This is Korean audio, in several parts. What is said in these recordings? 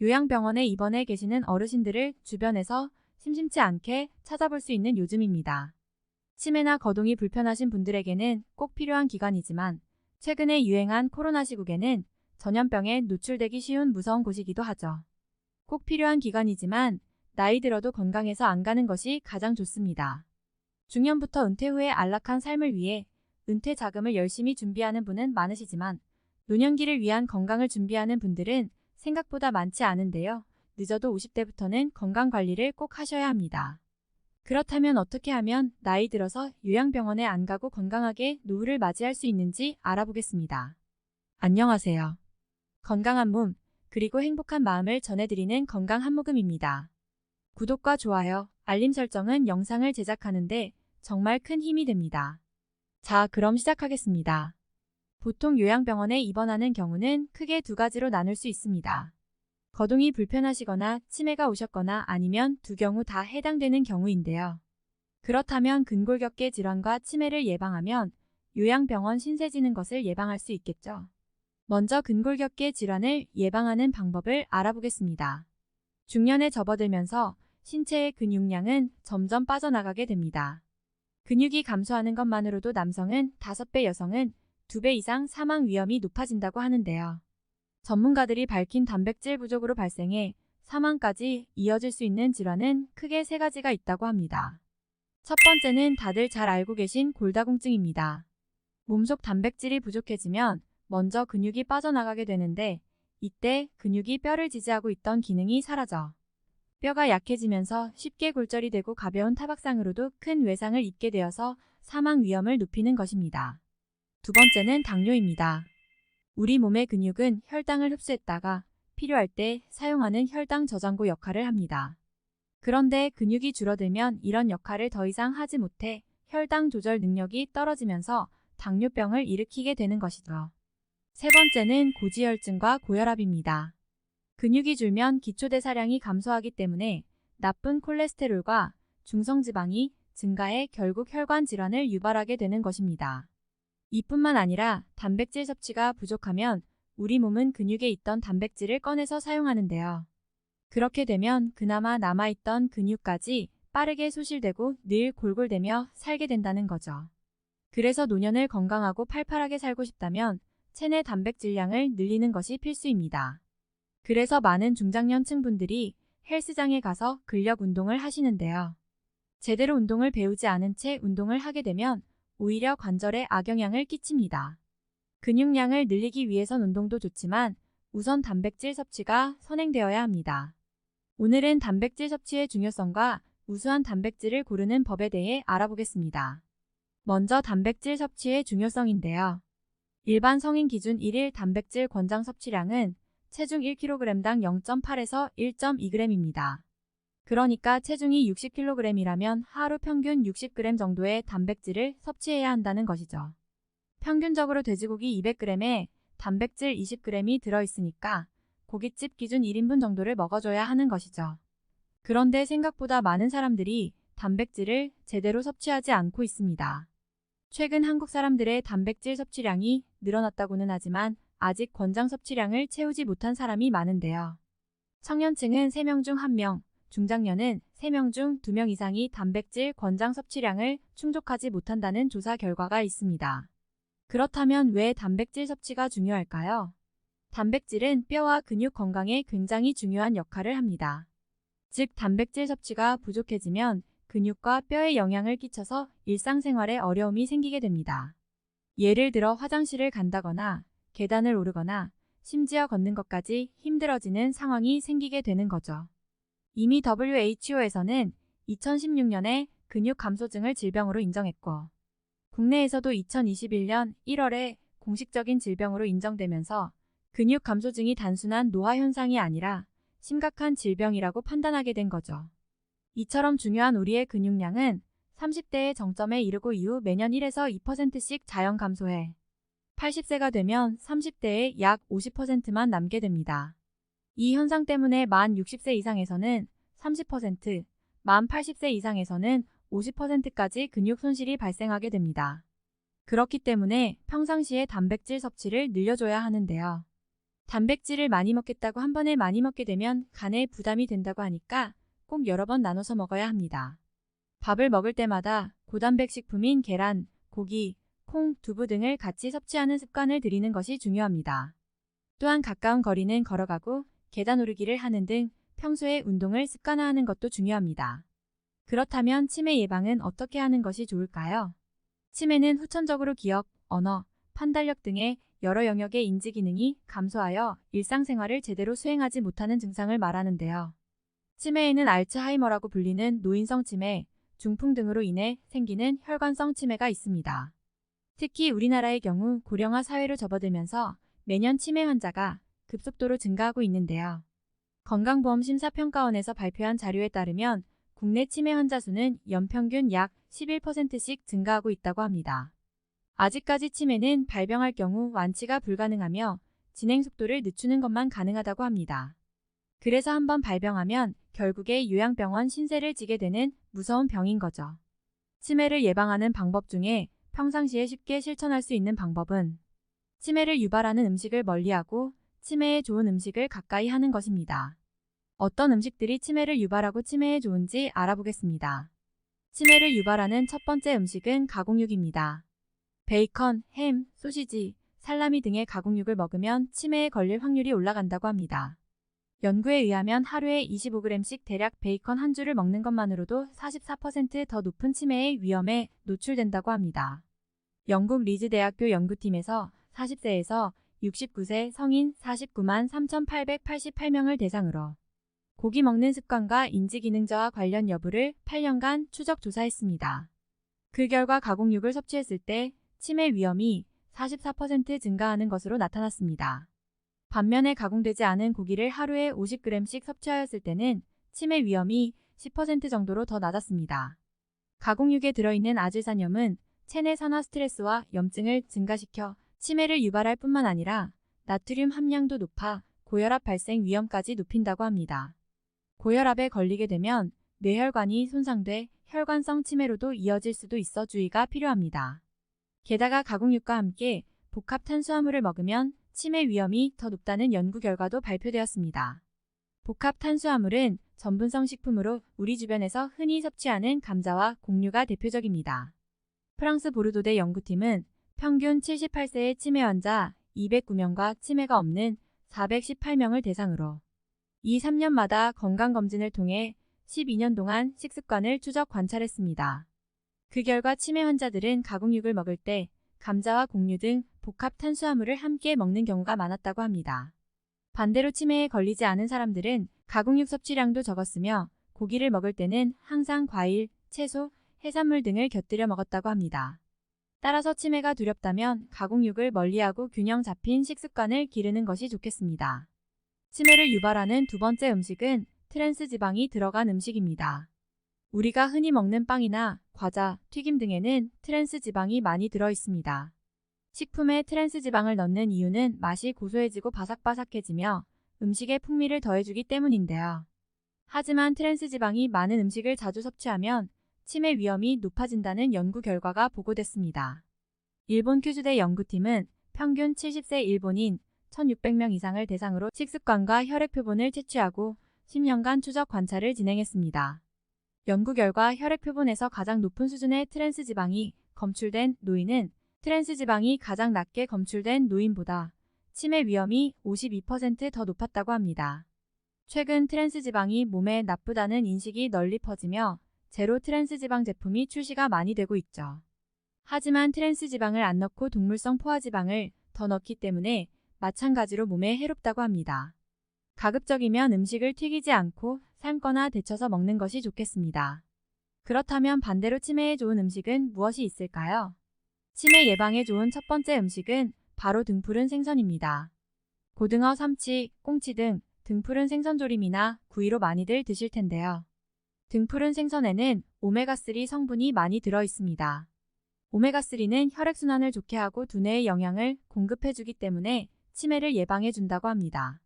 요양병원에 입원해 계시는 어르신들을 주변에서 심심치 않게 찾아볼 수 있는 요즘입니다. 치매나 거동이 불편하신 분들에게는 꼭 필요한 기관이지만 최근에 유행한 코로나 시국에는 전염병에 노출되기 쉬운 무서운 곳이기도 하죠. 꼭 필요한 기관이지만 나이 들어도 건강해서 안 가는 것이 가장 좋습니다. 중년부터 은퇴 후에 안락한 삶을 위해 은퇴 자금을 열심히 준비하는 분은 많으시지만 노년기를 위한 건강을 준비하는 분들은 생각보다 많지 않은데요. 늦어도 50대부터는 건강관리를 꼭 하셔야 합니다. 그렇다면 어떻게 하면 나이 들어서 요양병원에 안 가고 건강하게 노후를 맞이할 수 있는지 알아보겠습니다. 안녕하세요. 건강한 몸, 그리고 행복한 마음을 전해드리는 건강 한모금입니다. 구독과 좋아요, 알림 설정은 영상을 제작하는데 정말 큰 힘이 됩니다. 자, 그럼 시작하겠습니다. 보통 요양병원에 입원하는 경우는 크게 두 가지로 나눌 수 있습니다. 거동이 불편하시거나 치매가 오셨거나 아니면 두 경우 다 해당되는 경우인데요. 그렇다면 근골격계 질환과 치매를 예방하면 요양병원 신세 지는 것을 예방할 수 있겠죠. 먼저 근골격계 질환을 예방하는 방법을 알아보겠습니다. 중년에 접어들면서 신체의 근육량은 점점 빠져나가게 됩니다. 근육이 감소하는 것만으로도 남성은 5배, 여성은 2배 이상 사망 위험이 높아진다고 하는데요. 전문가들이 밝힌 단백질 부족으로 발생해 사망까지 이어질 수 있는 질환은 크게 3가지가 있다고 합니다. 첫 번째는 다들 잘 알고 계신 골다공증입니다. 몸속 단백질이 부족해지면 먼저 근육이 빠져나가게 되는데 이때 근육이 뼈를 지지하고 있던 기능이 사라져 뼈가 약해지면서 쉽게 골절이 되고 가벼운 타박상으로도 큰 외상을 입게 되어서 사망 위험을 높이는 것입니다. 두 번째는 당뇨입니다. 우리 몸의 근육은 혈당을 흡수했다가 필요할 때 사용하는 혈당 저장고 역할을 합니다. 그런데 근육이 줄어들면 이런 역할을 더 이상 하지 못해 혈당 조절 능력이 떨어지면서 당뇨병을 일으키게 되는 것이죠. 세 번째는 고지혈증과 고혈압입니다. 근육이 줄면 기초대사량이 감소하기 때문에 나쁜 콜레스테롤과 중성지방이 증가해 결국 혈관 질환을 유발하게 되는 것입니다. 이뿐만 아니라 단백질 섭취가 부족하면 우리 몸은 근육에 있던 단백질을 꺼내서 사용하는데요. 그렇게 되면 그나마 남아있던 근육까지 빠르게 소실되고 늘 골골대며 살게 된다는 거죠. 그래서 노년을 건강하고 팔팔하게 살고 싶다면 체내 단백질량을 늘리는 것이 필수입니다. 그래서 많은 중장년층 분들이 헬스장에 가서 근력 운동을 하시는데요. 제대로 운동을 배우지 않은 채 운동을 하게 되면 오히려 관절에 악영향을 끼칩니다. 근육량을 늘리기 위해선 운동도 좋지만 우선 단백질 섭취가 선행되어야 합니다. 오늘은 단백질 섭취의 중요성과 우수한 단백질을 고르는 법에 대해 알아보겠습니다. 먼저 단백질 섭취의 중요성인데요. 일반 성인 기준 1일 단백질 권장 섭취량은 체중 1kg당 0.8에서 1.2g입니다. 그러니까 체중이 60kg이라면 하루 평균 60g 정도의 단백질을 섭취해야 한다는 것이죠. 평균적으로 돼지고기 200g에 단백질 20g이 들어있으니까 고깃집 기준 1인분 정도를 먹어줘야 하는 것이죠. 그런데 생각보다 많은 사람들이 단백질을 제대로 섭취하지 않고 있습니다. 최근 한국 사람들의 단백질 섭취량이 늘어났다고는 하지만 아직 권장 섭취량을 채우지 못한 사람이 많은데요. 청년층은 3명 중 1명, 중장년은 3명 중 2명 이상이 단백질 권장 섭취량을 충족하지 못한다는 조사 결과가 있습니다. 그렇다면 왜 단백질 섭취가 중요할까요? 단백질은 뼈와 근육 건강에 굉장히 중요한 역할을 합니다. 즉, 단백질 섭취가 부족해지면 근육과 뼈에 영향을 끼쳐서 일상생활에 어려움이 생기게 됩니다. 예를 들어 화장실을 간다거나 계단을 오르거나 심지어 걷는 것까지 힘들어지는 상황이 생기게 되는 거죠. 이미 WHO에서는 2016년에 근육 감소증을 질병으로 인정했고 국내에서도 2021년 1월에 공식적인 질병으로 인정되면서 근육 감소증이 단순한 노화 현상이 아니라 심각한 질병이라고 판단하게 된 거죠. 이처럼 중요한 우리의 근육량은 30대의 정점에 이르고 이후 매년 1에서 2%씩 자연 감소해 80세가 되면 30대의 약 50%만 남게 됩니다. 이 현상 때문에 만 60세 이상에서는 30%, 만 80세 이상에서는 50%까지 근육 손실이 발생하게 됩니다. 그렇기 때문에 평상시에 단백질 섭취를 늘려줘야 하는데요. 단백질을 많이 먹겠다고 한 번에 많이 먹게 되면 간에 부담이 된다고 하니까 꼭 여러 번 나눠서 먹어야 합니다. 밥을 먹을 때마다 고단백 식품인 계란, 고기, 콩, 두부 등을 같이 섭취하는 습관을 들이는 것이 중요합니다. 또한 가까운 거리는 걸어가고 계단 오르기를 하는 등 평소에 운동을 습관화하는 것도 중요합니다. 그렇다면 치매 예방은 어떻게 하는 것이 좋을까요? 치매는 후천적으로 기억, 언어, 판단력 등의 여러 영역의 인지 기능이 감소하여 일상생활을 제대로 수행하지 못하는 증상을 말하는데요. 치매에는 알츠하이머라고 불리는 노인성 치매, 중풍 등으로 인해 생기는 혈관성 치매가 있습니다. 특히 우리나라의 경우 고령화 사회로 접어들면서 매년 치매 환자가 급속도로 증가하고 있는데요. 건강보험심사평가원에서 발표한 자료에 따르면 국내 치매 환자 수는 연평균 약 11%씩 증가하고 있다고 합니다. 아직까지 치매는 발병할 경우 완치가 불가능하며 진행 속도를 늦추는 것만 가능하다고 합니다. 그래서 한번 발병하면 결국에 요양병원 신세를 지게 되는 무서운 병인 거죠. 치매를 예방하는 방법 중에 평상시에 쉽게 실천할 수 있는 방법은 치매를 유발하는 음식을 멀리하고 치매에 좋은 음식을 가까이 하는 것입니다. 어떤 음식들이 치매를 유발하고 치매에 좋은지 알아보겠습니다. 치매를 유발하는 첫 번째 음식은 가공육입니다. 베이컨, 햄, 소시지, 살라미 등의 가공육을 먹으면 치매에 걸릴 확률이 올라간다고 합니다. 연구에 의하면 하루에 25g씩 대략 베이컨 한 줄을 먹는 것만으로도 44% 더 높은 치매의 위험에 노출된다고 합니다. 영국 리즈 대학교 연구팀에서 40세에서 69세 성인 49만 3,888명을 대상으로 고기 먹는 습관과 인지기능 저하 관련 여부를 8년간 추적 조사했습니다. 그 결과 가공육을 섭취했을 때 치매 위험이 44% 증가하는 것으로 나타났습니다. 반면에 가공되지 않은 고기를 하루에 50g씩 섭취하였을 때는 치매 위험이 10% 정도로 더 낮았습니다. 가공육에 들어있는 아질산염은 체내 산화 스트레스와 염증을 증가시켜 치매를 유발할 뿐만 아니라 나트륨 함량도 높아 고혈압 발생 위험까지 높인다고 합니다. 고혈압에 걸리게 되면 뇌혈관이 손상돼 혈관성 치매로도 이어질 수도 있어 주의가 필요합니다. 게다가 가공육과 함께 복합 탄수화물을 먹으면 치매 위험이 더 높다는 연구 결과도 발표되었습니다. 복합 탄수화물은 전분성 식품으로 우리 주변에서 흔히 섭취하는 감자와 곡류가 대표적입니다. 프랑스 보르도대 연구팀은 평균 78세의 치매 환자 209명과 치매가 없는 418명을 대상으로 3년마다 건강검진을 통해 12년 동안 식습관을 추적 관찰했습니다. 그 결과 치매 환자들은 가공육을 먹을 때 감자와 곡류 등 복합 탄수화물을 함께 먹는 경우가 많았다고 합니다. 반대로 치매에 걸리지 않은 사람들은 가공육 섭취량도 적었으며 고기를 먹을 때는 항상 과일, 채소, 해산물 등을 곁들여 먹었다고 합니다. 따라서 치매가 두렵다면 가공육을 멀리하고 균형 잡힌 식습관을 기르는 것이 좋겠습니다. 치매를 유발하는 두 번째 음식은 트랜스 지방이 들어간 음식입니다. 우리가 흔히 먹는 빵이나 과자, 튀김 등에는 트랜스 지방이 많이 들어 있습니다. 식품에 트랜스 지방을 넣는 이유는 맛이 고소해지고 바삭바삭해지며 음식의 풍미를 더해주기 때문인데요. 하지만 트랜스 지방이 많은 음식을 자주 섭취하면 치매 위험이 높아진다는 연구 결과가 보고됐습니다. 일본 큐즈대 연구팀은 평균 70세 일본인 1,600명 이상을 대상으로 식습관과 혈액 표본을 채취하고 10년간 추적 관찰을 진행했습니다. 연구 결과 혈액 표본에서 가장 높은 수준의 트랜스 지방이 검출된 노인은 트랜스 지방이 가장 낮게 검출된 노인보다 치매 위험이 52% 더 높았다고 합니다. 최근 트랜스 지방이 몸에 나쁘다는 인식이 널리 퍼지며 제로 트랜스 지방 제품이 출시가 많이 되고 있죠. 하지만 트랜스 지방을 안 넣고 동물성 포화 지방을 더 넣기 때문에 마찬가지로 몸에 해롭다고 합니다. 가급적이면 음식을 튀기지 않고 삶거나 데쳐서 먹는 것이 좋겠습니다. 그렇다면 반대로 치매에 좋은 음식은 무엇이 있을까요? 치매 예방에 좋은 첫 번째 음식은 바로 등푸른 생선입니다. 고등어, 삼치, 꽁치 등 등푸른 생선조림이나 구이로 많이들 드실 텐데요. 등푸른 생선에는 오메가3 성분이 많이 들어 있습니다. 오메가3는 혈액순환을 좋게 하고 두뇌에 영양을 공급해주기 때문에 치매를 예방해준다고 합니다.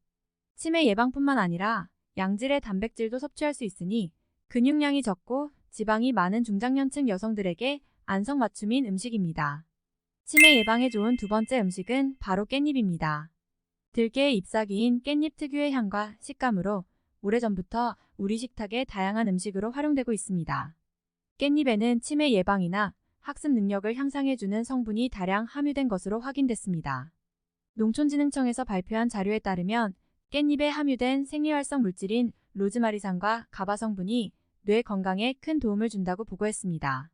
치매 예방뿐만 아니라 양질의 단백질도 섭취할 수 있으니 근육량이 적고 지방이 많은 중장년층 여성들에게 안성맞춤인 음식입니다. 치매 예방에 좋은 두 번째 음식은 바로 깻잎입니다. 들깨의 잎사귀인 깻잎 특유의 향과 식감으로 오래전부터 우리 식탁의 다양한 음식으로 활용되고 있습니다. 깻잎에는 치매 예방이나 학습 능력을 향상해주는 성분이 다량 함유된 것으로 확인됐습니다. 농촌진흥청에서 발표한 자료에 따르면 깻잎에 함유된 생리활성 물질인 로즈마리산과 가바 성분이 뇌 건강에 큰 도움을 준다고 보고했습니다.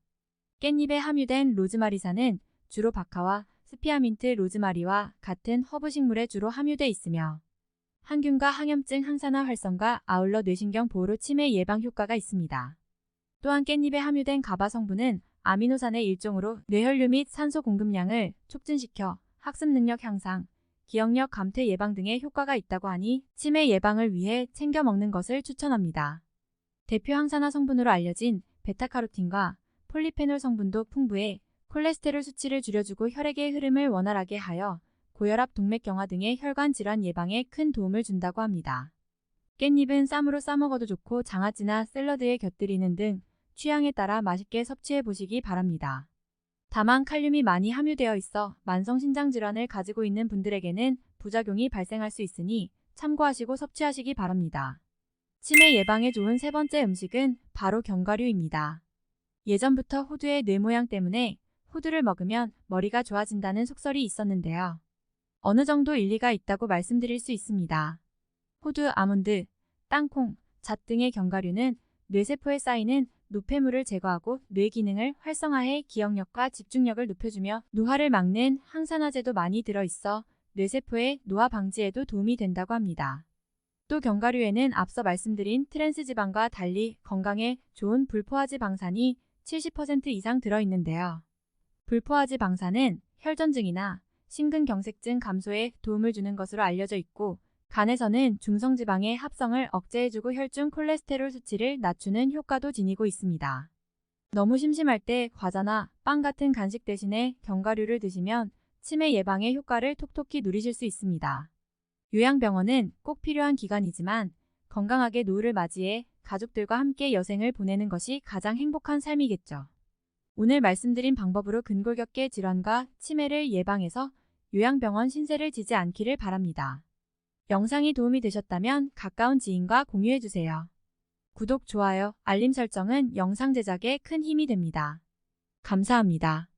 깻잎에 함유된 로즈마리산은 주로 바카와 스피아민트 로즈마리와 같은 허브 식물에 주로 함유돼 있으며 항균과 항염증 항산화 활성과 아울러 뇌신경 보호로 치매 예방 효과가 있습니다. 또한 깻잎에 함유된 가바 성분은 아미노산의 일종으로 뇌혈류 및 산소 공급량을 촉진시켜 학습 능력 향상, 기억력 감퇴 예방 등의 효과가 있다고 하니 치매 예방을 위해 챙겨 먹는 것을 추천합니다. 대표 항산화 성분으로 알려진 베타카로틴과 폴리페놀 성분도 풍부해 콜레스테롤 수치를 줄여주고 혈액의 흐름을 원활하게 하여 고혈압, 동맥경화 등의 혈관 질환 예방에 큰 도움을 준다고 합니다. 깻잎은 쌈으로 싸먹어도 좋고 장아찌나 샐러드에 곁들이는 등 취향에 따라 맛있게 섭취해 보시기 바랍니다. 다만 칼륨이 많이 함유되어 있어 만성신장질환을 가지고 있는 분들에게는 부작용이 발생할 수 있으니 참고하시고 섭취하시기 바랍니다. 치매 예방에 좋은 세 번째 음식은 바로 견과류입니다. 예전부터 호두의 뇌 모양 때문에 호두를 먹으면 머리가 좋아진다는 속설이 있었는데요. 어느 정도 일리가 있다고 말씀드릴 수 있습니다. 호두, 아몬드, 땅콩, 잣 등의 견과류는 뇌세포에 쌓이는 노폐물을 제거하고 뇌 기능을 활성화해 기억력과 집중력을 높여주며 노화를 막는 항산화제도 많이 들어있어 뇌세포의 노화 방지에도 도움이 된다고 합니다. 또 견과류에는 앞서 말씀드린 트랜스지방과 달리 건강에 좋은 불포화지 방산이 70% 이상 들어있는데요. 불포화지 방산은 혈전증이나 심근경색증 감소에 도움을 주는 것으로 알려져 있고 간에서는 중성지방의 합성을 억제해주고 혈중 콜레스테롤 수치를 낮추는 효과도 지니고 있습니다. 너무 심심할 때 과자나 빵 같은 간식 대신에 견과류를 드시면 치매 예방의 효과를 톡톡히 누리실 수 있습니다. 요양병원은 꼭 필요한 기간이지만 건강하게 노후를 맞이해 가족들과 함께 여생을 보내는 것이 가장 행복한 삶이겠죠. 오늘 말씀드린 방법으로 근골격계 질환과 치매를 예방해서 요양병원 신세를 지지 않기를 바랍니다. 영상이 도움이 되셨다면 가까운 지인과 공유해주세요. 구독, 좋아요, 알림 설정은 영상 제작에 큰 힘이 됩니다. 감사합니다.